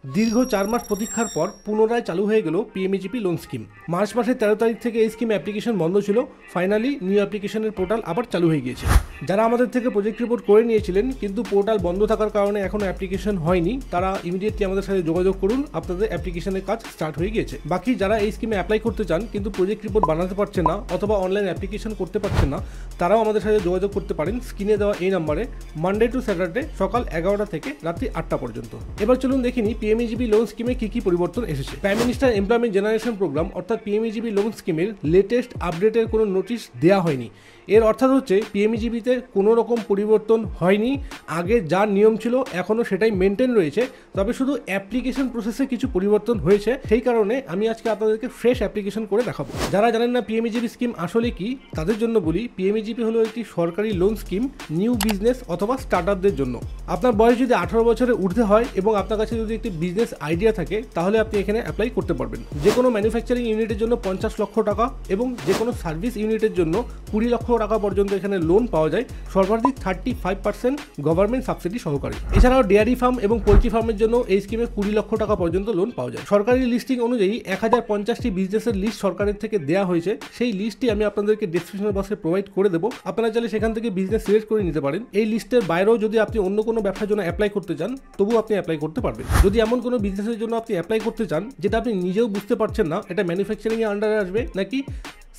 দীর্ঘ 4 মাস প্রতীক্ষার পর পুনরায় চালু হয়ে গেল পিএমইজিপি লোন স্কিম। মার্চ মাসের 13 তারিখ থেকে এই স্কিম অ্যাপ্লিকেশন বন্ধ ছিল। ফাইনালি নিউ অ্যাপ্লিকেশনের পোর্টাল আবার চালু হয়ে গিয়েছে। যারা আমাদের থেকে প্রজেক্ট রিপোর্ট করে নিয়েছিলেন কিন্তু পোর্টাল বন্ধ থাকার কারণে এখনও অ্যাপ্লিকেশন হয়নি, তারা ইমিডিয়েটলি আমাদের সাথে যোগাযোগ করুন, আপনাদের অ্যাপ্লিকেশনের কাজ স্টার্ট হয়ে গিয়েছে। বাকি যারা এই স্কিমে অ্যাপ্লাই করতে চান কিন্তু প্রজেক্ট রিপোর্ট বানাতে পারছেন না অথবা অনলাইন অ্যাপ্লিকেশন করতে পারছেন না, তারাও আমাদের সাথে যোগাযোগ করতে পারেন স্ক্রিনে দেওয়া এই নাম্বারে মানডে টু স্যাটারডে সকাল 11টা থেকে রাত্রি 8টা পর্যন্ত। এবার চলুন দেখিনি পিএমইজিপি লোন স্কিমে কি পরিবর্তন এসেছে। Prime minister employment generation programme অর্থাৎ পিএমইজিপি লোন স্কিমের লেটেস্ট আপডেটের কোনো নোটিশ দেওয়া হয়নি। এর অর্থাৎ হচ্ছে পিএমইজিপিতে কোনো রকম পরিবর্তন হয়নি, আগে যা নিয়ম ছিল এখনও সেটাই মেনটেন রয়েছে, তবে শুধু অ্যাপ্লিকেশন প্রসেসে কিছু পরিবর্তন হয়েছে। সেই কারণে আমি আজকে আপনাদেরকে ফ্রেশ অ্যাপ্লিকেশন করে দেখাবো। যারা জানেন না পিএমইজিপি স্কিম আসলে কি, তাদের জন্য বলি পিএমইজিপি হলো একটি সরকারি লোন স্কিম নিউ বিজনেস অথবা স্টার্টআপদের জন্য। আপনার বয়স যদি 18 বছরের ঊর্ধ্বে হয় এবং আপনার কাছে যদি একটি বিজনেস আইডিয়া থাকে তাহলে আপনি এখানে অ্যাপ্লাই করতে পারবেন। যে কোনো ম্যানুফ্যাকচারিং ইউনিটের জন্য 50 লক্ষ টাকা এবং যে কোনো সার্ভিস ইউনিটের জন্য 20 লক্ষ টাকা পর্যন্ত এখানে লোন পাওয়া যায়, সর্বাধিক 35% গভর্নমেন্ট সাবসিডি সহকারে। এছাড়াও ডেয়ারি ফার্ম এবং পোলট্রি ফার্মের জন্য এই স্কিমে 20 লক্ষ টাকা পর্যন্ত লোন পাওয়া যায়। সরকারি লিস্টিং অনুযায়ী 1050টি বিজনেসের লিস্ট সরকারের থেকে দেওয়া হয়েছে। সেই লিস্টটি আমি আপনাদেরকে ডেসক্রিপশন বক্সে প্রোভাইড করে দেবো, আপনারা চাইলে সেখান থেকে বিজনেস সিলেক্ট করে নিতে পারেন। এই লিস্টের বাইরেও যদি আপনি অন্য কোনো ব্যবসার জন্য অ্যাপ্লাই করতে চান তবুও আপনি অ্যাপ্লাই করতে পারবেন। যদি এমন কোনো বিজনেসের জন্য আপনি অ্যাপ্লাই করতে চান যেটা আপনি নিজেও বুঝতে পারছেন না এটা ম্যানুফ্যাকচারিংয়ের আন্ডারে আসবে নাকি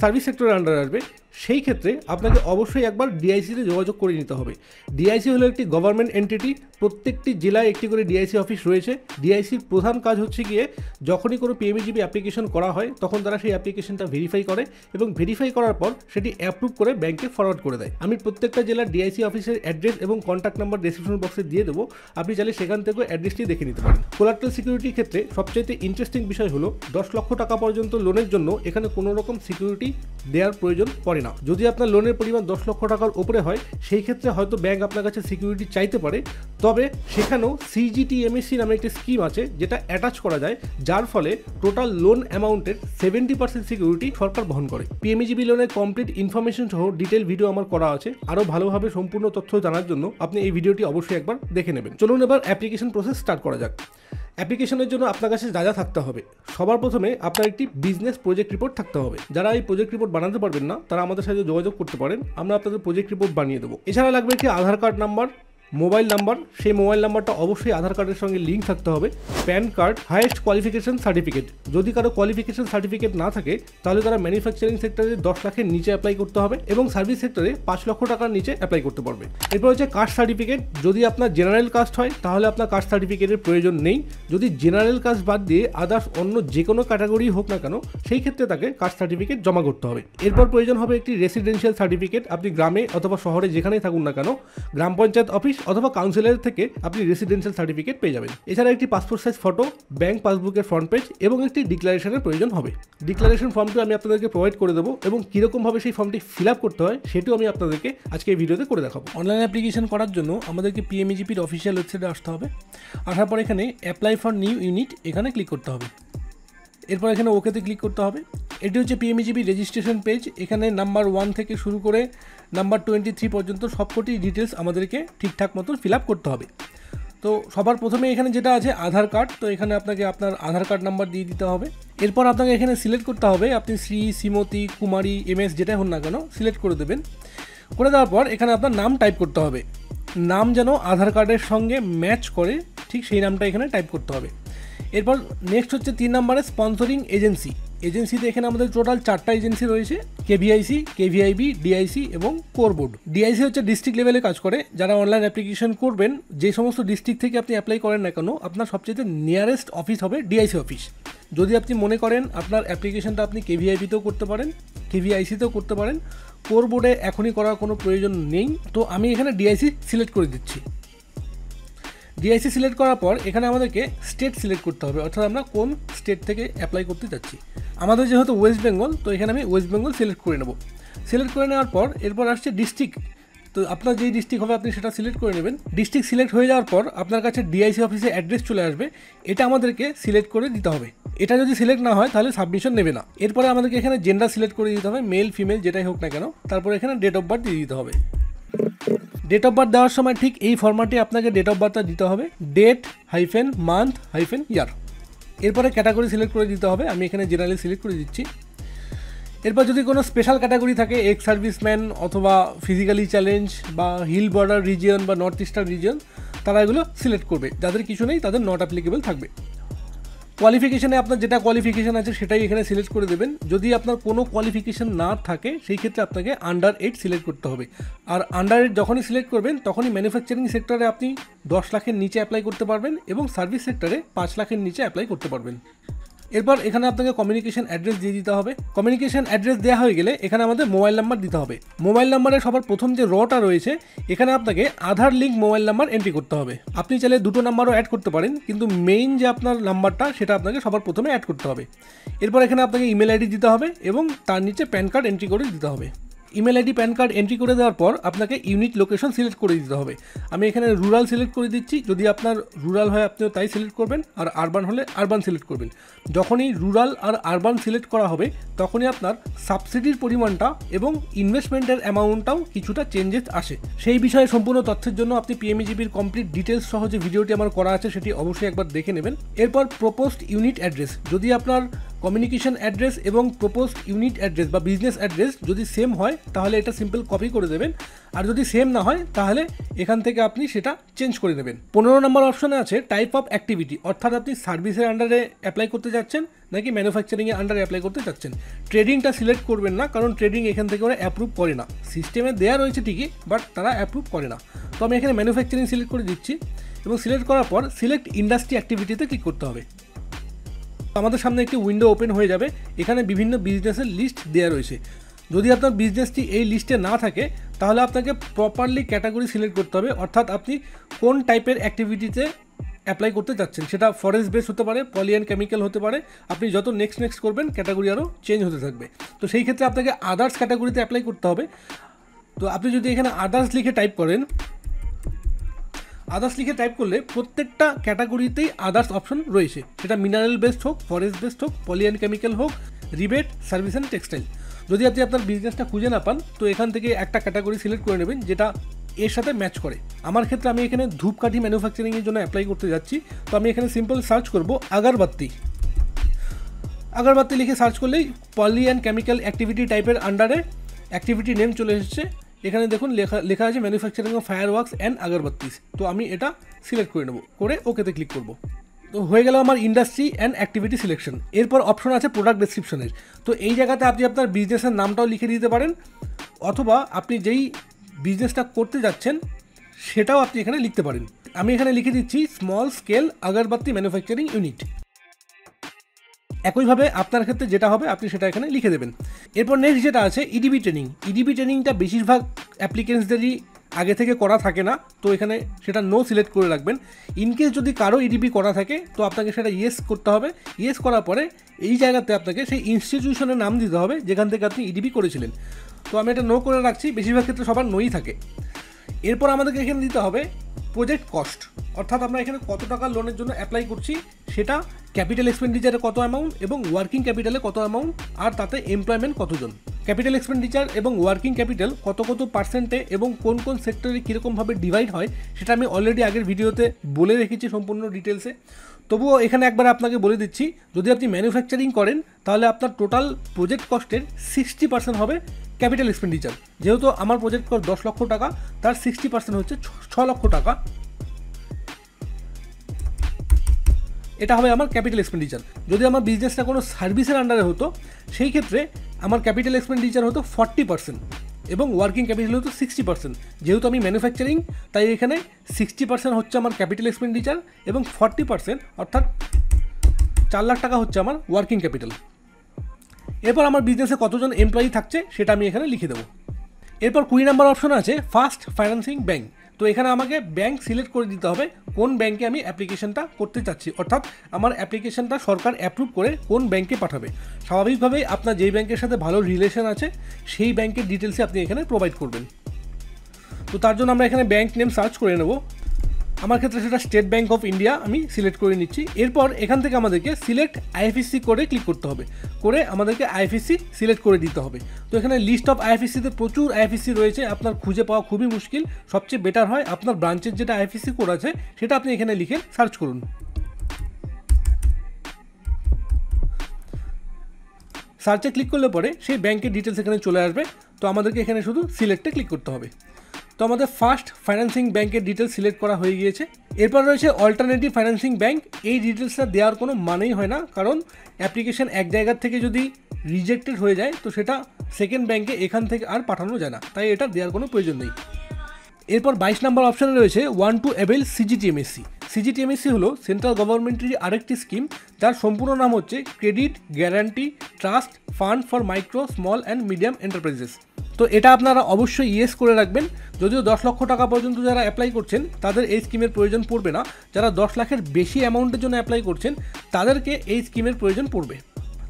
সার্ভিস সেক্টরের আন্ডারে আসবে, সেই ক্ষেত্রে আপনাকে অবশ্যই একবার ডিআইসিতে যোগাযোগ করে নিতে হবে। ডিআইসি হলো একটি গভর্নমেন্ট এন্টিটি, প্রত্যেকটি জেলায় একটি করে ডিআইসি অফিস রয়েছে। ডিআইসির প্রধান কাজ হচ্ছে গিয়ে যখনই কোনো পিএমইজিপি অ্যাপ্লিকেশন করা হয় তখন তারা সেই অ্যাপ্লিকেশনটা ভেরিফাই করে এবং ভেরিফাই করার পর সেটি অ্যাপ্রুভ করে ব্যাংকে ফরওয়ার্ড করে দেয়। আমি প্রত্যেকটা জেলার ডিআইসি অফিসের অ্যাড্রেস এবং কন্ট্যাক্ট নাম্বার ডেসক্রিপশন বক্সে দিয়ে দেবো, আপনি চাইলে সেখান থেকেও অ্যাড্রেসটি দেখে নিতে পারেন। কোলাট্রাল সিকিউরিটির ক্ষেত্রে সবচাইতে ইন্টারেস্টিং বিষয় হলো 10 লক্ষ টাকা পর্যন্ত লোনের জন্য এখানে কোনো রকম সিকিউরিটি দেওয়ার প্রয়োজন পড়ে না। যদি আপনার লোনের পরিমাণ 10 লক্ষ টাকার উপরে হয় সেই ক্ষেত্রে হয়তো ব্যাংক আপনার কাছে সিকিউরিটি চাইতে পারে, তবে সেখানেও সিজিটিএমএসসি নামে একটি স্কিম আছে যেটা অ্যাটাচ করা যায়, যার ফলে টোটাল লোন অ্যামাউন্টের 70% সিকিউরিটি সরকার বহন করে। পিএমইজিপি লোনের কমপ্লিট ইনফরমেশন সহ ডিটেল ভিডিও আমার করা আছে। আরও ভালোভাবে সম্পূর্ণ তথ্য জানার জন্য আপনি এই ভিডিওটি অবশ্যই একবার দেখে নেবেন। চলুন এবার অ্যাপ্লিকেশন প্রসেস স্টার্ট করা যাক। অ্যাপ্লিকেশনের জন্য আপনার কাছে যা থাকতে হবে, সবার প্রথমে আপনার একটি বিজনেস প্রজেক্ট রিপোর্ট থাকতে হবে। যারা এই প্রজেক্ট রিপোর্ট বানাতে পারবেন না তারা আমাদের সাথে যোগাযোগ করতে পারেন, আমরা আপনাদের প্রজেক্ট রিপোর্ট বানিয়ে দেবো। এছাড়া লাগবে একটি আধার কার্ড নাম্বার, মোবাইল নাম্বার, সেই মোবাইল নাম্বারটা অবশ্যই আধার কার্ডের সঙ্গে লিঙ্ক থাকতে হবে, pan card, highest qualification certificate. যদি কারো কোয়ালিফিকেশন সার্টিফিকেট না থাকে তাহলে তারা ম্যানুফ্যাকচারিং সেক্টরে 10 লাখের নিচে অ্যাপ্লাই করতে হবে এবং সার্ভিস সেক্টরে 5 লক্ষ টাকার নিচে অ্যাপ্লাই করতে পারবে। এরপর হচ্ছে কাস্ট সার্টিফিকেট। যদি আপনার জেনারেল কাস্ট হয় তাহলে আপনার কাস্ট সার্টিফিকেটের প্রয়োজন নেই। যদি জেনারেল কাস্ট বাদ দিয়ে আদার্স অন্য যে কোনো ক্যাটাগরি হোক না কেন সেই ক্ষেত্রে তাকে কাস্ট সার্টিফিকেট জমা করতে হবে। এরপর প্রয়োজন হবে একটি রেসিডেন্সিয়াল সার্টিফিকেট। আপনি গ্রামে অথবা শহরে যেখানেই থাকুন না কেন গ্রাম পঞ্চায়েত অফিস অথবা কাউন্সিলের থেকে আপনি রেসিডেন্সিয়াল সার্টিফিকেট পেয়ে যাবেন। এছাড়া একটি পাসপোর্ট সাইজ ফটো, ব্যাংক পাসবুকের ফ্রন্ট পেজ এবং একটি ডিক্লারেশনের প্রয়োজন হবে। ডিক্লারেশন ফর্মটি আমি আপনাদেরকে প্রোভাইড করে দেবো এবং কীরকমভাবে সেই ফর্মটি ফিল আপ করতে হয় সেটিও আমি আপনাদেরকে আজকে এই ভিডিওতে করে দেখাবো। অনলাইন অ্যাপ্লিকেশন করার জন্য আমাদেরকে পিএমইজিপির অফিসিয়াল ওয়েবসাইটে আসতে হবে। আসার পর এখানে অ্যাপ্লাই ফর নিউ ইউনিট এখানে ক্লিক করতে হবে। এরপর এখানে ওকেতে ক্লিক করতে হবে। এটি হচ্ছে পিএমইজিপি রেজিস্ট্রেশন পেজ। এখানে নাম্বার 1 থেকে শুরু করে নাম্বার 23 পর্যন্ত সবকটি ডিটেলস আমাদেরকে ঠিকঠাক মতো ফিল আপ করতে হবে। তো সবার প্রথমে এখানে যেটা আছে আধার কার্ড, তো এখানে আপনাকে আপনার আধার কার্ড নাম্বার দিয়ে দিতে হবে। এরপর আপনাকে এখানে সিলেক্ট করতে হবে আপনি শ্রী, শ্রীমতী, কুমারী, এমএস যেটাই হন না কেন সিলেক্ট করে দেবেন। করে দেওয়ার পর এখানে আপনার নাম টাইপ করতে হবে। নাম যেন আধার কার্ডের সঙ্গে ম্যাচ করে ঠিক সেই নামটা এখানে টাইপ করতে হবে। এরপর নেক্সট হচ্ছে 3 নম্বরে স্পন্সরিং এজেন্সি। এজেন্সিতে এখানে আমাদের টোটাল 4টা এজেন্সি রয়েছে, কেভিআইসি, কেভিআইবি, ডিআইসি এবং কোর বোর্ড। ডিআইসি হচ্ছে ডিস্ট্রিক্ট লেভেলে কাজ করে। যারা অনলাইন অ্যাপ্লিকেশন করবেন যে সমস্ত ডিস্ট্রিক্ট থেকে আপনি অ্যাপ্লাই করেন না কেন আপনার সবচেয়ে নিয়ারেস্ট অফিস হবে ডিআইসি অফিস। যদি আপনি মনে করেন আপনার অ্যাপ্লিকেশনটা আপনি কেভিআইবিতেও করতে পারেন, কেভিআইসিতেও করতে পারেন, কোর বোর্ডে এখনই করার কোনো প্রয়োজন নেই, তো আমি এখানে ডিআইসি সিলেক্ট করে দিচ্ছি। ডিআইসি সিলেক্ট করার পর এখানে আমাদেরকে স্টেট সিলেক্ট করতে হবে, অর্থাৎ আমরা কোন স্টেট থেকে অ্যাপ্লাই করতে যাচ্ছি। আমাদের যেহেতু ওয়েস্ট বেঙ্গল, তো এখানে আমি ওয়েস্ট বেঙ্গল সিলেক্ট করে নেব। সিলেক্ট করে নেওয়ার পর এরপর আসছে ডিস্ট্রিক্ট। তো আপনার যেই ডিস্ট্রিক্ট হবে আপনি সেটা সিলেক্ট করে নেবেন। ডিস্ট্রিক্ট সিলেক্ট হয়ে যাওয়ার পর আপনার কাছে ডিআইসি অফিসে অ্যাড্রেস চলে আসবে, এটা আমাদেরকে সিলেক্ট করে দিতে হবে। এটা যদি সিলেক্ট না হয় তাহলে সাবমিশন নেবে না। এরপরে আমাদেরকে এখানে জেন্ডার সিলেক্ট করে দিতে হবে, মেল ফিমেল যেটাই হোক না কেন। তারপর এখানে ডেট অফ বার্থ দিয়ে দিতে হবে। ডেট অফ বার্থ দেওয়ার সময় ঠিক এই ফরম্যাটে আপনাকে ডেট অফ বার্থটা দিতে হবে, ডেট হাইফেন মান্থ হাইফেন ইয়ার। এরপরে ক্যাটাগরি সিলেক্ট করে দিতে হবে, আমি এখানে জেনারেলি সিলেক্ট করে দিচ্ছি। এরপর যদি কোনো স্পেশাল ক্যাটাগরি থাকে, এক্স সার্ভিসম্যান অথবা ফিজিক্যালি চ্যালেঞ্জ বা হিল বর্ডার রিজিয়ন বা নর্থ ইস্টার্ন রিজিয়ন, তারা এগুলো সিলেক্ট করবে। যাদের কিছু নেই তাদের নট অ্যাপ্লিকেবল থাকবে। কোয়ালিফিকেশানে আপনার যেটা কোয়ালিফিকেশান আছে সেটাই এখানে সিলেক্ট করে দেবেন। যদি আপনার কোনো কোয়ালিফিকেশান না থাকে সেই ক্ষেত্রে আপনাকে আন্ডার 8 সিলেক্ট করতে হবে। আর আন্ডার 8 যখনই সিলেক্ট করবেন তখনই ম্যানুফ্যাকচারিং সেক্টরে আপনি 10 লাখের নিচে অ্যাপ্লাই করতে পারবেন এবং সার্ভিস সেক্টরে 5 লাখের নিচে অ্যাপ্লাই করতে পারবেন। এরপর এখানে আপনাকে কমিউনিকেশন অ্যাড্রেস দিয়ে দিতে হবে। কমিউনিকেশন অ্যাড্রেস দেওয়া হয়ে গেলে এখানে আমাদের মোবাইল নাম্বার দিতে হবে। মোবাইল নাম্বারের সবার প্রথম যে রটা রয়েছে এখানে আপনাকে আধার লিঙ্ক মোবাইল নাম্বার এন্ট্রি করতে হবে। আপনি চাইলে দুটো নাম্বারও অ্যাড করতে পারেন, কিন্তু মেইন যে আপনার নাম্বারটা সেটা আপনাকে সবার প্রথমে অ্যাড করতে হবে। এরপর এখানে আপনাকে ইমেল আইডি দিতে হবে এবং তার নিচে প্যান কার্ড এন্ট্রি করে দিতে হবে। Email ID pan card entry করে দেওয়ার পর আপনাকে ইউনিট লোকেশন সিলেক্ট করে দিতে হবে। আমি এখানে রুরাল সিলেক্ট করে দিচ্ছি, যদি আপনার রুরাল হয় আপনিও তাই সিলেক্ট করবেন, আর আরবান হলে আরবান সিলেক্ট করবেন। যখনই রুরাল আর আরবান সিলেক্ট করা হবে তখনই আপনার সাবসিডির পরিমাণটা এবং ইনভেস্টমেন্টের অ্যামাউন্টটাও কিছুটা চেঞ্জেস আসে। সেই বিষয়ে সম্পূর্ণ তথ্যের জন্য আপনি পিএমইজিপির কমপ্লিট ডিটেলস সহ যে ভিডিওটি আমার করা আছে সেটি অবশ্যই একবার দেখে নেবেন। এরপর প্রপোজড ইউনিট অ্যাড্রেস, যদি আপনার কমিউনিকেশন অ্যাড্রেস এবং প্রপোজড ইউনিট অ্যাড্রেস বা বিজনেস অ্যাড্রেস যদি সেম হয় তাহলে এটা সিম্পল কপি করে দেবেন, আর যদি সেম না হয় তাহলে এখান থেকে আপনি সেটা চেঞ্জ করে নেবেন। 15 নম্বর অপশনে আছে টাইপ অফ অ্যাক্টিভিটি, অর্থাৎ আপনি সার্ভিসের আন্ডারে অ্যাপ্লাই করতে যাচ্ছেন নাকি ম্যানুফ্যাকচারিংয়ের আন্ডারে অ্যাপ্লাই করতে চাচ্ছেন। ট্রেডিংটা সিলেক্ট করবেন না, কারণ ট্রেডিং এখান থেকে ওরা অ্যাপ্রুভ করে না। সিস্টেমে দেওয়া রয়েছে ঠিকই, বাট তারা অ্যাপ্রুভ করে না। তো আমি এখানে ম্যানুফ্যাকচারিং সিলেক্ট করে দিচ্ছি এবং সিলেক্ট করার পর সিলেক্ট ইন্ডাস্ট্রি অ্যাক্টিভিটিতে ক্লিক করতে হবে। আমাদের সামনে একটি উইন্ডো ওপেন হয়ে যাবে, এখানে বিভিন্ন বিজনেসের লিস্ট দেওয়া রয়েছে। যদি আপনার বিজনেসটি এই লিস্টে না থাকে তাহলে আপনাকে প্রপারলি ক্যাটাগরি সিলেক্ট করতে হবে, অর্থাৎ আপনি কোন টাইপের অ্যাক্টিভিটিতে অ্যাপ্লাই করতে চাচ্ছেন। সেটা ফরেস্ট বেস হতে পারে, পলি অ্যান্ড কেমিক্যাল হতে পারে। আপনি যত নেক্সট করবেন ক্যাটাগরি আরও চেঞ্জ হতে থাকবে। তো সেই ক্ষেত্রে আপনাকে আদার্স ক্যাটাগরিতে অ্যাপ্লাই করতে হবে। তো আপনি যদি এখানে আদার্স লিখে টাইপ করেন, আদার্স লিখে টাইপ করলে প্রত্যেকটা ক্যাটাগরিতেই আদার্স অপশন রয়েছে, সেটা মিনারেল বেসড হোক, ফরেস্ট বেসড হোক, পলি অ্যান্ড কেমিক্যাল হোক, রিবেট, সার্ভিস অ্যান্ড টেক্সটাইল। যদি আপনি আপনার বিজনেসটা খুঁজে না পান তো এখান থেকে একটা ক্যাটাগরি সিলেক্ট করে নেবেন যেটা এর সাথে ম্যাচ করে। আমার ক্ষেত্রে আমি এখানে ধূপকাঠি ম্যানুফ্যাকচারিংয়ের জন্য অ্যাপ্লাই করতে যাচ্ছি, তো আমি এখানে সিম্পল সার্চ করব আগরবাতি। আগরবাতি লিখে সার্চ করলেই পলি অ্যান্ড কেমিক্যাল অ্যাক্টিভিটি টাইপের আন্ডারে অ্যাক্টিভিটি নেম চলে এসেছে। এখানে দেখুন লেখা আছে manufacturing of fire works and agarbattis. তো আমি এটা সিলেক্ট করে নেব, করে ওকেতে ক্লিক করব। তো হয়ে গেল আমার ইন্ডাস্ট্রি অ্যান্ড অ্যাক্টিভিটি সিলেকশন। এরপর অপশন আছে প্রোডাক্ট ডেসক্রিপশনের। তো এই জায়গাতে আপনি আপনার বিজনেসের নামটাও লিখে দিতে পারেন, অথবা আপনি যেই বিজনেসটা করতে যাচ্ছেন সেটাও আপনি এখানে লিখতে পারেন। আমি এখানে লিখে দিচ্ছি স্মল স্কেল আগরবাতি ম্যানুফ্যাকচারিং ইউনিট। একইভাবে আপনার ক্ষেত্রে যেটা হবে আপনি সেটা এখানে লিখে দেবেন। এরপর নেক্সট যেটা আছে ইডিবি ট্রেনিং। ইডিবি ট্রেনিংটা বেশিরভাগ অ্যাপ্লিকেন্টসদেরই আগে থেকে করা থাকে না, তো এখানে সেটা নো সিলেক্ট করে রাখবেন। ইনকেস যদি কারো ইডিবি করা থাকে তো আপনাকে সেটা ইয়েস করতে হবে। ইয়েস করার পরে এই জায়গাতে আপনাকে সেই ইনস্টিটিউশনের নাম দিতে হবে যেখান থেকে আপনি ইডিবি করেছিলেন। তো আমি এটা নো করে রাখছি, বেশিরভাগ ক্ষেত্রে সবার নোই থাকে। এরপর আমাদেরকে এখানে দিতে হবে প্রজেক্ট কস্ট, অর্থাৎ আমরা এখানে কত টাকা লোনের জন্য অ্যাপ্লাই করছি সেটা, ক্যাপিটাল এক্সপেন্ডিচারে কত অ্যামাউন্ট এবং ওয়ার্কিং ক্যাপিটালে কত অ্যামাউন্ট, আর তাতে এমপ্লয়মেন্ট কতজন। ক্যাপিটাল এক্সপেন্ডিচার এবং ওয়ার্কিং ক্যাপিটাল কত পার্সেন্টে এবং কোন কোন সেক্টরে কীরকমভাবে ডিভাইড হয় সেটা আমি অলরেডি আগের ভিডিওতে বলে রেখেছি সম্পূর্ণ ডিটেলসে। তবুও এখানে একবার আপনাকে বলে দিচ্ছি, যদি আপনি ম্যানুফ্যাকচারিং করেন তাহলে আপনার টোটাল প্রজেক্ট কস্টের 60% হবে ক্যাপিটাল এক্সপেন্ডিচার। যেহেতু আমার প্রজেক্ট কস্ট 10 লক্ষ টাকা, তার 60% হচ্ছে 6 লক্ষ টাকা। এটা হবে আমার ক্যাপিটাল এক্সপেন্ডিচার। যদি আমার বিজনেসটা কোনো সার্ভিসের আন্ডারে হতো সেই ক্ষেত্রে আমার ক্যাপিটাল এক্সপেন্ডিচার হতো 40% এবং ওয়ার্কিং ক্যাপিটাল হতো 60%। যেহেতু আমি ম্যানুফ্যাকচারিং তাই এখানে 60% হচ্ছে আমার ক্যাপিটাল এক্সপেন্ডিচার এবং 40% অর্থাৎ 4 লাখ টাকা হচ্ছে আমার ওয়ার্কিং ক্যাপিটাল। এরপর আমার বিজনেসে কতজন এমপ্লয়ি থাকছে সেটা আমি এখানে লিখে দেবো। এরপর 20 নম্বর অপশন আছে ফার্স্ট ফাইন্যান্সিং ব্যাঙ্ক। তো এখানে আমাকে ব্যাঙ্ক সিলেক্ট করে দিতে হবে কোন ব্যাঙ্কে আমি অ্যাপ্লিকেশনটা করতে চাচ্ছি, অর্থাৎ আমার অ্যাপ্লিকেশনটা সরকার অ্যাপ্রুভ করে কোন ব্যাঙ্কে পাঠাবে। স্বাভাবিকভাবেই আপনার যেই ব্যাঙ্কের সাথে ভালো রিলেশন আছে সেই ব্যাঙ্কের ডিটেলসই আপনি এখানে প্রোভাইড করবেন। তো তার জন্য আমরা এখানে ব্যাঙ্ক নেম সার্চ করে নেব। আমার ক্ষেত্রে সেটা স্টেট ব্যাঙ্ক অফ ইন্ডিয়া আমি সিলেক্ট করে নিচ্ছি। এরপর এখান থেকে আমাদেরকে সিলেক্ট আইএফএসসি করে ক্লিক করতে হবে, করে আমাদেরকে আইএফএসসি সিলেক্ট করে দিতে হবে। তো এখানে লিস্ট অফ আইএফএসসিতে প্রচুর আইএফএসসি রয়েছে, আপনার খুঁজে পাওয়া খুবই মুশকিল। সবচেয়ে বেটার হয় আপনার ব্রাঞ্চের যেটা আইএফএসসি কোড আছে সেটা আপনি এখানে লিখে সার্চ করুন। সার্চে ক্লিক করলে পরে সেই ব্যাংকের ডিটেলস এখানে চলে আসবে। তো আমাদেরকে এখানে শুধু সিলেক্টে ক্লিক করতে হবে। তো আমাদের ফার্স্ট ফাইন্যান্সিং ব্যাংকের ডিটেলস সিলেক্ট করা হয়ে গিয়েছে। এরপর রয়েছে অল্টারনেটিভ ফাইন্যান্সিং ব্যাংক। এই ডিটেলসটা দেওয়ার কোনো মানেই হয় না, কারণ অ্যাপ্লিকেশন এক জায়গার থেকে যদি রিজেক্টেড হয়ে যায় তো সেটা সেকেন্ড ব্যাংকে এখান থেকে আর পাঠানো যায় না, তাই এটা দেওয়ার কোনো প্রয়োজন নেই। এরপর 22 নম্বর অপশানে রয়েছে ওয়ান টু অ্যাভেল সিজিটিএমএসসি। সিজিটিএমএসসি হলো সেন্ট্রাল গভর্নমেন্টেরই আরেকটি স্কিম, যার সম্পূর্ণ নাম হচ্ছে credit guarantee trust fund for micro small and medium enterprises. তো এটা আপনারা অবশ্যই ইয়েস করে রাখবেন। যদিও 10 লক্ষ টাকা পর্যন্ত যারা অ্যাপ্লাই করছেন তাদের এই স্কিমের প্রয়োজন পড়বে না, যারা 10 লাখের বেশি অ্যামাউন্টের জন্য অ্যাপ্লাই করছেন তাদেরকে এই স্কিমের প্রয়োজন পড়বে।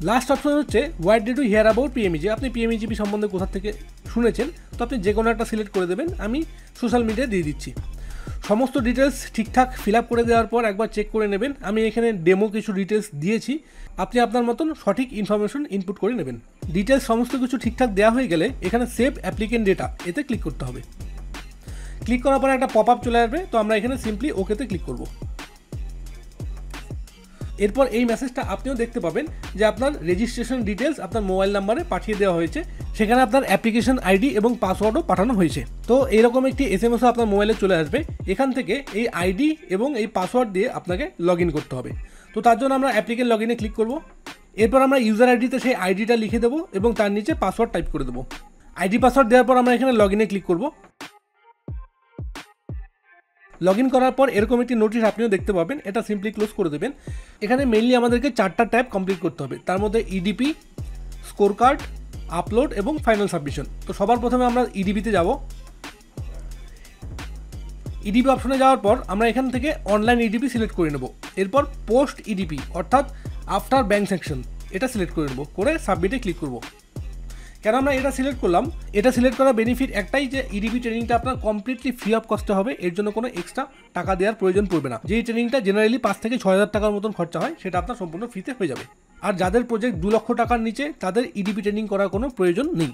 লাস্ট অপশন হচ্ছে what did you hear about PMEG. আপনি পিএমইজিপি সম্বন্ধে কোথা থেকে শুনেছেন, তো আপনি যে কোনো একটা সিলেক্ট করে দেবেন। আমি সোশ্যাল মিডিয়ায় দিয়ে দিচ্ছি। সমস্ত ডিটেলস ঠিকঠাক ফিল আপ করে দেওয়ার পর একবার চেক করে নেবেন। আমি এখানে ডেমো কিছু ডিটেলস দিয়েছি, আপনি আপনার মতন সঠিক ইনফরমেশন ইনপুট করে নেবেন। ডিটেলস সমস্ত কিছু ঠিকঠাক দেওয়া হয়ে গেলে এখানে সেভ অ্যাপ্লিকেন্ট ডেটা এতে ক্লিক করতে হবে। ক্লিক করার পরে একটা পপ আপ চলে আসবে, তো আমরা এখানে সিম্পলি ওকেতে ক্লিক করব। এরপর এই মেসেজটা আপনিও দেখতে পাবেন যে আপনার রেজিস্ট্রেশন ডিটেলস আপনার মোবাইল নাম্বারে পাঠিয়ে দেওয়া হয়েছে, সেখানে আপনার অ্যাপ্লিকেশন আইডি এবং পাসওয়ার্ডও পাঠানো হয়েছে। তো এইরকম একটি এসএমএসও আপনার মোবাইলে চলে আসবে। এখান থেকে এই আইডি এবং এই পাসওয়ার্ড দিয়ে আপনাকে লগ ইন করতে হবে। তো তার জন্য আমরা অ্যাপ্লিকেন্ট লগ ইনে ক্লিক করব। এরপর আমরা ইউজার আইডিতে সেই আইডিটা লিখে দেবো এবং তার নিচে পাসওয়ার্ড টাইপ করে দেবো। আইডি পাসওয়ার্ড দেওয়ার পর আমরা এখানে লগ ইনে ক্লিক করব। লগ ইন করার পর এরকম একটি নোটিশ আপনিও দেখতে পাবেন, এটা সিম্পলি ক্লোজ করে দেবেন। এখানে মেইনলি আমাদেরকে 4টা ট্যাব কমপ্লিট করতে হবে, তার মধ্যে ইডিপি, স্কোর কার্ড, আপলোড এবং ফাইনাল সাবমিশন। তো সবার প্রথমে আমরা ইডিপিতে যাব। ইডিপি অপশনে যাওয়ার পর আমরা এখান থেকে অনলাইন ইডিপি সিলেক্ট করে নেব। এরপর পোস্ট ইডিপি অর্থাৎ আফটার ব্যাংক সেকশন এটা সিলেক্ট করে নেব, করে সাবমিটে ক্লিক করব। কেন আমরা এটা সিলেক্ট করলাম, এটা সিলেক্ট করার বেনিফিট একটাই যে ইডিপি ট্রেনিংটা আপনার কমপ্লিটলি ফ্রি অফ কস্টে হবে, এর জন্য কোনো এক্সট্রা টাকা দেওয়ার প্রয়োজন পড়বে না। যেই ট্রেনিংটা জেনারেলি 5 থেকে 6 হাজার টাকার মতন খরচা হয় সেটা আপনার সম্পূর্ণ ফ্রিতে হয়ে যাবে। আর যাদের প্রজেক্ট 2 লক্ষ টাকার নিচে তাদের ইডিপি ট্রেনিং করার কোনো প্রয়োজন নেই।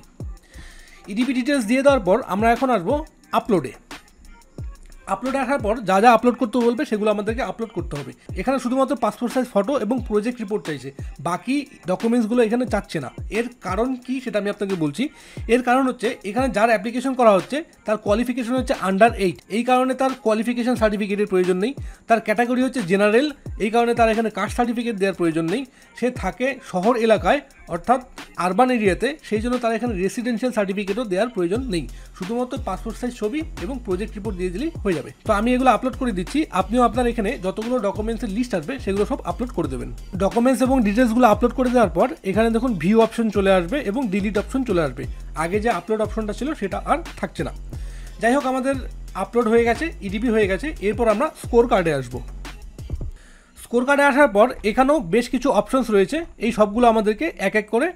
ইডিপি ডিটেলস দিয়ে দেওয়ার পর আমরা এখন আসবো আপলোডে। আপলোডে আসার পর যা যা আপলোড করতে বলবে সেগুলো আমাদেরকে আপলোড করতে হবে। এখানে শুধুমাত্র পাসপোর্ট সাইজ ফটো এবং প্রজেক্ট রিপোর্ট চাইছে, বাকি ডকুমেন্টসগুলো এখানে চাচ্ছে না। এর কারণ কি সেটা আমি আপনাকে বলছি। এর কারণ হচ্ছে এখানে যার অ্যাপ্লিকেশন করা হচ্ছে তার কোয়ালিফিকেশন হচ্ছে আন্ডার 8, এই কারণে তার কোয়ালিফিকেশন সার্টিফিকেটের প্রয়োজন নেই। তার ক্যাটাগরি হচ্ছে জেনারেল, এই কারণে তার এখানে কাস্ট সার্টিফিকেট দেওয়ার প্রয়োজন নেই। সে থাকে শহর এলাকায় অর্থাৎ আরবান এরিয়াতে, সেই জন্য তার এখানে রেসিডেন্সিয়াল সার্টিফিকেটও দেওয়ার প্রয়োজন নেই। শুধুমাত্র পাসপোর্ট সাইজ ছবি এবং প্রজেক্ট রিপোর্ট দিয়ে দিলেই হয়ে যাবে। তো আমি এগুলো আপলোড করে দিচ্ছি, আপনিও আপনার এখানে যতগুলো ডকুমেন্টসের লিস্ট আসবে সেগুলো সব আপলোড করে দেবেন। ডকুমেন্টস এবং ডিটেলসগুলো আপলোড করে দেওয়ার পর এখানে দেখুন ভিউ অপশন চলে আসবে এবং ডিলিট অপশন চলে আসবে। আগে যে আপলোড অপশনটা ছিল সেটা আর থাকছে না। যাই হোক, আমাদের আপলোড হয়ে গেছে, ইডিপি হয়ে গেছে। এরপর আমরা স্কোর কার্ডে আসবো। স্কোর কার্ডে আসার পর এখানেও বেশ কিছু অপশনস রয়েছে, এই সবগুলো আমাদেরকে এক এক করে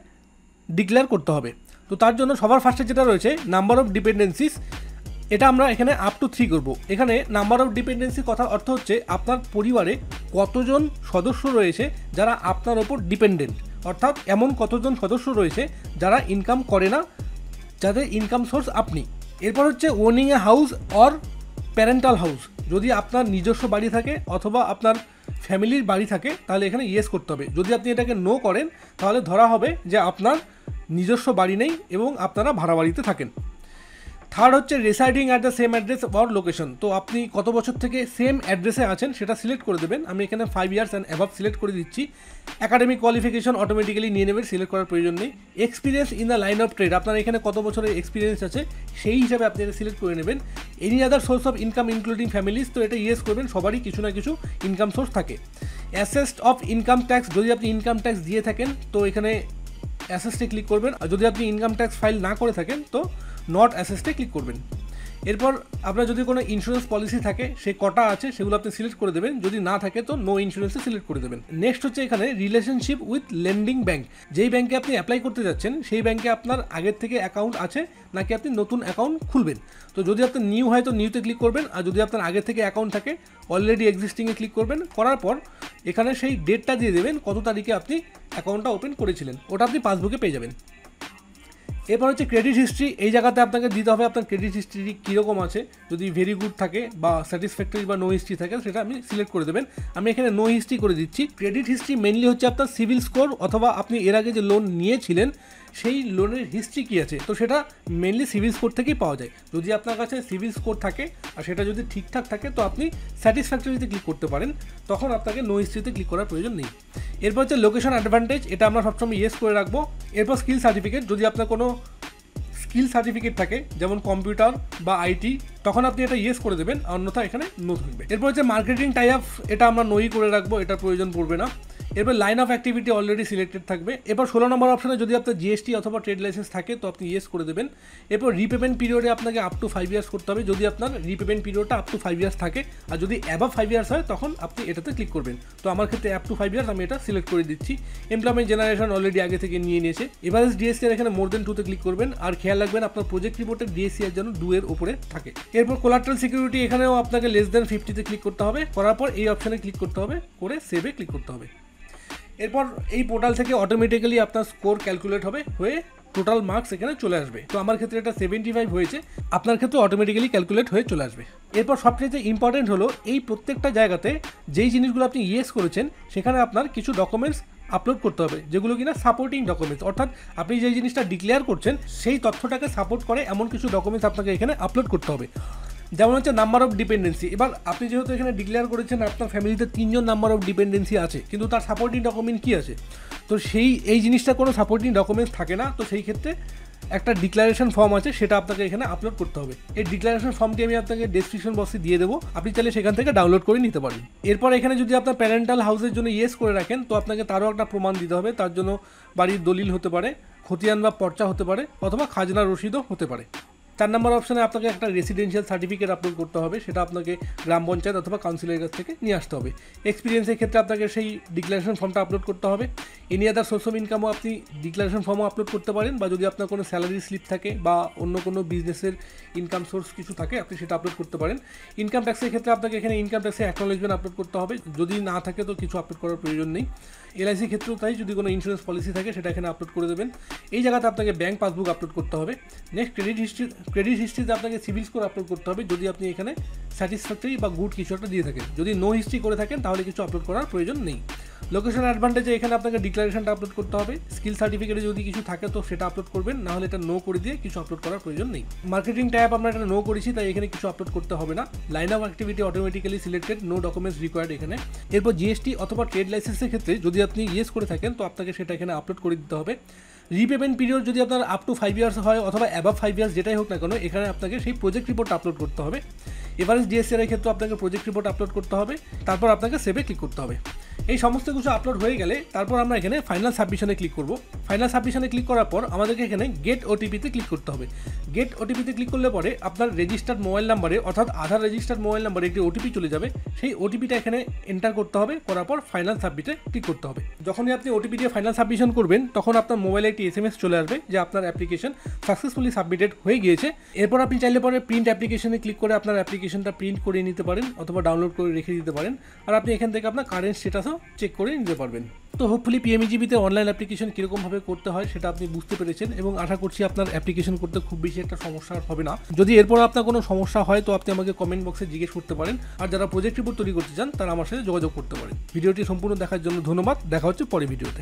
ডিক্লেয়ার করতে হবে। তো তার জন্য সবার ফার্স্টে যেটা রয়েছে নাম্বার অফ ডিপেন্ডেন্সিস, এটা আমরা এখানে আপ টু 3 করব। এখানে নাম্বার অফ ডিপেন্ডেন্সি কথার অর্থ হচ্ছে আপনার পরিবারে কতজন সদস্য রয়েছে যারা আপনার ওপর ডিপেন্ডেন্ট, অর্থাৎ এমন কতজন সদস্য রয়েছে যারা ইনকাম করে না, যাদের ইনকাম সোর্স আপনি। এরপর হচ্ছে owning a house or parental house, যদি আপনার নিজস্ব বাড়ি থাকে অথবা আপনার ফ্যামিলির বাড়ি থাকে তাহলে এখানে ইয়েস করতে হবে। যদি আপনি এটাকে নো করেন তাহলে ধরা হবে যে আপনার নিজস্ব বাড়ি নেই এবং আপনারা ভাড়া বাড়িতে থাকেন। থার্ড হচ্ছে রেসাইডিং at the same address or location, তো আপনি কত বছর থেকে সেম অ্যাড্রেসে আছেন সেটা সিলেক্ট করে দেবেন। আমি এখানে 5 ইয়ার্স অ্যান্ড অ্যাভাব সিলেক্ট করে দিচ্ছি। একাডেমিক কোয়ালিফিকেশন অটোমেটিক্যালি নিয়ে নেবেন, সিলেক্ট করার প্রয়োজন নেই। Experience in the line of trade, আপনার এখানে কত বছরের এক্সপিরিয়েন্স আছে সেই হিসাবে আপনি এটা সিলেক্ট করে নেবেন। Any other source of income including families, তো এটা ইয়েস করবেন, সবারই কিছু না কিছু ইনকাম সোর্স থাকে। অ্যাসেসড অফ ইনকাম ট্যাক্স, যদি আপনি ইনকাম ট্যাক্স দিয়ে থাকেন তো এখানে অ্যাসেসটে ক্লিক করবেন, আর যদি আপনি ইনকাম ট্যাক্স ফাইল না করে থাকেন তো নট অ্যাসেসটে ক্লিক করবেন। এরপর আপনার যদি কোনো ইন্স্যুরেন্স পলিসি থাকে সে কটা আছে সেগুলো আপনি সিলেক্ট করে দেবেন, যদি না থাকে তো নো ইন্স্যুরেন্সে সিলেক্ট করে দেবেন। নেক্সট হচ্ছে এখানে রিলেশনশিপ উইথ লেন্ডিং ব্যাংক, যেই ব্যাংকে আপনি অ্যাপ্লাই করতে যাচ্ছেন সেই ব্যাংকে আপনার আগের থেকে অ্যাকাউন্ট আছে নাকি আপনি নতুন অ্যাকাউন্ট খুলবেন। তো যদি আপনার নিউ হয় তো নিউতে ক্লিক করবেন, আর যদি আপনার আগে থেকে অ্যাকাউন্ট থাকে অলরেডি এক্সিস্টিংয়ে ক্লিক করবেন। করার পর এখানে সেই ডেটটা দিয়ে দেবেন কত তারিখে আপনি অ্যাকাউন্টটা ওপেন করেছিলেন, ওটা আপনি পাসবুকে পেয়ে যাবেন। এরপর হচ্ছে ক্রেডিট হিস্ট্রি, এই জায়গাতে আপনাকে দিতে হবে আপনার ক্রেডিট হিস্ট্রি কীরকম আছে, যদি ভেরি গুড থাকে বা স্যাটিসফ্যাক্টরি বা নো হিস্ট্রি থাকে সেটা আপনি সিলেক্ট করে দেবেন। আমি এখানে নো হিস্ট্রি করে দিচ্ছি। ক্রেডিট হিস্ট্রি মেনলি হচ্ছে আপনার সিভিল স্কোর অথবা আপনি এর আগে যে লোন নিয়েছিলেন সেই লোনের হিস্ট্রি কী আছে, তো সেটা মেনলি সিভিল স্কোর থেকেই পাওয়া যায়। যদি আপনার কাছে সিভিল স্কোর থাকে আর সেটা যদি ঠিকঠাক থাকে তো আপনি স্যাটিসফ্যাক্টরিতে ক্লিক করতে পারেন, তখন আপনাকে নো হিস্ট্রিতে ক্লিক করার প্রয়োজন নেই। এরপর হচ্ছে লোকেশন অ্যাডভান্টেজ, এটা আমরা সবসময় ইয়েস করে রাখবো। এরপর স্কিল সার্টিফিকেট, যদি আপনার কোনো স্কিল সার্টিফিকেট থাকে যেমন কম্পিউটার বা আইটি তখন আপনি এটা ইয়েস করে দেবেন, অন্যথা এখানে নো থাকবে। এরপর হচ্ছে মার্কেটিং টাই আপ, এটা আমরা নোই করে রাখবো, এটার প্রয়োজন পড়বে না। এরপর line of activity already selected থাকবে। এরপর 16 নম্বর অপশানে যদি আপনার জিএসটি অথবা ট্রেড লাইসেন্স থাকে তো আপনি ইয়েস করে দেবেন। এরপর রিপেমেন্ট পিরিয়ডে আপনাকে আপ টু 5 ইয়ার্স করতে হবে, যদি আপনার রিপেমেন্ট পিরিয়ডটা আপ টু 5 ইয়ার্স থাকে, আর যদি অ্যাবাভ 5 ইয়ার্স হয় তখন আপনি এটাতে ক্লিক করবেন। তো আমার ক্ষেত্রে আপ টু 5 ইয়ার্স আমি এটা সিলেক্ট করে দিচ্ছি। এমপ্লয়মেন্ট জেনারেশন অলরেডি আগে থেকে নিয়ে নিয়েছে। এভারেজ ডিএসসিআর এখানে মোর দেন 2তে ক্লিক করবেন, আর খেয়াল রাখবেন আপনার প্রজেক্ট রিপোর্টের ডিএসসিআর যেন 2 এর উপরে থাকে। এরপর কোলাট্রাল সিকিউরিটি, এখানেও আপনাকে লেস দেন 50তে ক্লিক করতে হবে, করার পর এই অপশানে ক্লিক করতে হবে, করে সেভে ক্লিক করতে হবে। এরপর এই পোর্টাল থেকে অটোমেটিক্যালি আপনার স্কোর ক্যালকুলেট হবে, হয়ে টোটাল মার্কস এখানে চলে আসবে। তো আমার ক্ষেত্রে এটা 75 হয়েছে, আপনার ক্ষেত্রে অটোমেটিক্যালি ক্যালকুলেট হয়ে চলে আসবে। এরপর সবচেয়ে ইম্পর্টেন্ট হলো এই প্রত্যেকটা জায়গাতে যেই জিনিসগুলো আপনি ইয়েস করেছেন সেখানে আপনার কিছু ডকুমেন্টস আপলোড করতে হবে, যেগুলো কিনা সাপোর্টিং ডকুমেন্টস, অর্থাৎ আপনি যে জিনিসটা ডিক্লেয়ার করছেন সেই তথ্যটাকে সাপোর্ট করে এমন কিছু ডকুমেন্টস আপনাকে এখানে আপলোড করতে হবে। যেমন হচ্ছে নাম্বার অফ ডিপেন্ডেন্সি, এবার আপনি যেহেতু এখানে ডিক্লেয়ার করেছেন আপনার ফ্যামিলিতে 3 জন নাম্বার অফ ডিপেন্ডেন্সি আছে, কিন্তু তার সাপোর্টিং ডকুমেন্ট কী আছে, তো এই জিনিসটা কোনো সাপোর্টিং ডকুমেন্টস থাকে না। তো সেই ক্ষেত্রে একটা ডিক্লারেশন ফর্ম আছে, সেটা আপনাকে এখানে আপলোড করতে হবে। এই ডিক্লারেশন ফর্মটি আমি আপনাকে ডেসক্রিপশন বক্সে দিয়ে দেবো, আপনি চাইলে সেখান থেকে ডাউনলোড করে নিতে পারেন। এরপর এখানে যদি আপনার প্যারেন্টাল হাউসের জন্য ইয়েস করে রাখেন তো আপনাকে তারও একটা প্রমাণ দিতে হবে, তার জন্য বাড়ির দলিল হতে পারে, খতিয়ান বা পর্চা হতে পারে, অথবা খাজনা রসিদও হতে পারে। 4 নম্বর অপশানে আপনাকে একটা রেসিডেন্সিয়াল সার্টিফিকেট আপলোড করতে হবে, সেটা আপনাকে গ্রাম পঞ্চায়েত অথবা কাউন্সিলের কাছ থেকে নিয়ে আসতে হবে। এক্সপিরিয়েন্সের ক্ষেত্রে আপনাকে সেই ডিক্লারেশন ফর্মটা আপলোড করতে হবে। এনি আদার সোর্স অফ ইনকামও আপনি ডিক্লারেশন ফর্মও আপলোড করতে পারেন, বা যদি আপনার কোনো স্যালারি স্লিপ থাকে বা অন্য কোনো বিজনেসের ইনকাম সোর্স কিছু থাকে আপনি সেটা আপলোড করতে পারেন। ইনকাম ট্যাক্সের ক্ষেত্রে আপনাকে এখানে ইনকাম ট্যাক্সের অ্যাকনোলেজমেন্ট আপলোড করতে হবে, যদি না থাকে তো কিছু আপলোড করার প্রয়োজন নেই। এলআইসির ক্ষেত্রেও তাই, যদি কোনো ইন্স্যুরেন্স পলিসি থাকে সেটা এখানে আপলোড করে দেবেন। এই জায়গাতে আপনাকে ব্যাঙ্ক পাসবুক আপলোড করতে হবে। নেক্সট ক্রেডিট হিস্ট্রিতে আপনাকে সিভিল স্কোর আপলোড করতে হবে, যদি আপনি এখানে স্যাটিসফ্যাক্টরি বা গুড কিছু একটা দিয়ে থাকেন। যদি নো হিস্ট্রি করে থাকেন তাহলে কিছু আপলোড করার প্রয়োজন নেই। লোকেশন অ্যাডভান্টেজে এখানে আপনাকে ডিক্লারেশনটা আপলোড করতে হবে। স্কিল সার্টিফিকেটে যদি কিছু থাকে তো সেটা আপলোড করবেন, নাহলে এটা নো করে দিয়ে কিছু আপলোড করার প্রয়োজন নেই। মার্কেটিং ট্যাব আমরা এটা নো করেছি তাই এখানে কিছু আপলোড করতে হবে না। Line of activity automatically selected, no documents required এখানে। এরপর জিএসটি অথবা ট্রেড লাইসেন্সের ক্ষেত্রে যদি আপনি ইয়েস করে থাকেন তো আপনাকে সেটা এখানে আপলোড করে দিতে হবে। রিপেমেন্ট পিরিয়ড যদি আপনার আপ টু 5 ইয়ার্স হয় অথবা অ্যাবাভ 5 ইয়ার্স যেটাই হোক না কেন, এখানে আপনাকে সেই প্রজেক্ট রিপোর্ট আপলোড করতে হবে। এভারেজ ডিএসসিআর এর ক্ষেত্রে আপনাকে প্রজেক্ট রিপোর্ট আপলোড করতে হবে, তারপর আপনাকে সেভে ক্লিক করতে হবে। এই সমস্ত কিছু আপলোড হয়ে গেলে তারপর আমরা এখানে ফাইনাল সাবমিশনে ক্লিক করব। ফাইনাল সাবমিশনে ক্লিক করার পর আমাদেরকে এখানে গেট ওটিপিতে ক্লিক করতে হবে। গেট ওটিপিতে ক্লিক করলে পরে আপনার রেজিস্টার্ড মোবাইল নাম্বারে অর্থাৎ আধার রেজিস্টার্ড মোবাইল নাম্বারে একটি ওটিপি চলে যাবে, সেই ওটিপিটা এখানে এন্টার করতে হবে, করার পর ফাইনাল সাবমিটে ক্লিক করতে হবে। যখনই আপনি ওটিপি দিয়ে ফাইনাল সাবমিশন করবেন তখন আপনার মোবাইলে একটি এসএমএস চলে আসবে যে আপনার অ্যাপ্লিকেশন সাকসেসফুলি সাবমিটেড হয়ে গিয়েছে। এরপর আপনি চাইলে পরে প্রিন্ট অ্যাপ্লিকেশনে ক্লিক করে আপনার অ্যাপ্লিকেশনটা প্রিন্ট করে নিতে পারেন অথবা ডাউনলোড করে রেখে দিতে পারেন, আর আপনি এখান থেকে আপনার কারেন্ট স্ট্যাটাসও চেক করে নিতে পারবেন। তো হোপফুলি পিএমইজিবিতে অনলাইন অ্যাপ্লিকেশন কীরকমভাবে করতে হয় সেটা আপনি বুঝতে পেরেছেন, এবং আশা করছি আপনার অ্যাপ্লিকেশন করতে খুব বেশি একটা সমস্যা হবে না। যদি এরপর আপনার কোনো সমস্যা হয় তো আপনি আমাকে কমেন্ট বক্সে জিজ্ঞেস করতে পারেন, আর যারা প্রজেক্ট রিপোর্ট তৈরি করতে চান তারা আমার সাথে যোগাযোগ করতে পারেন। ভিডিওটি সম্পূর্ণ দেখার জন্য ধন্যবাদ, দেখা হচ্ছে পরের ভিডিওতে।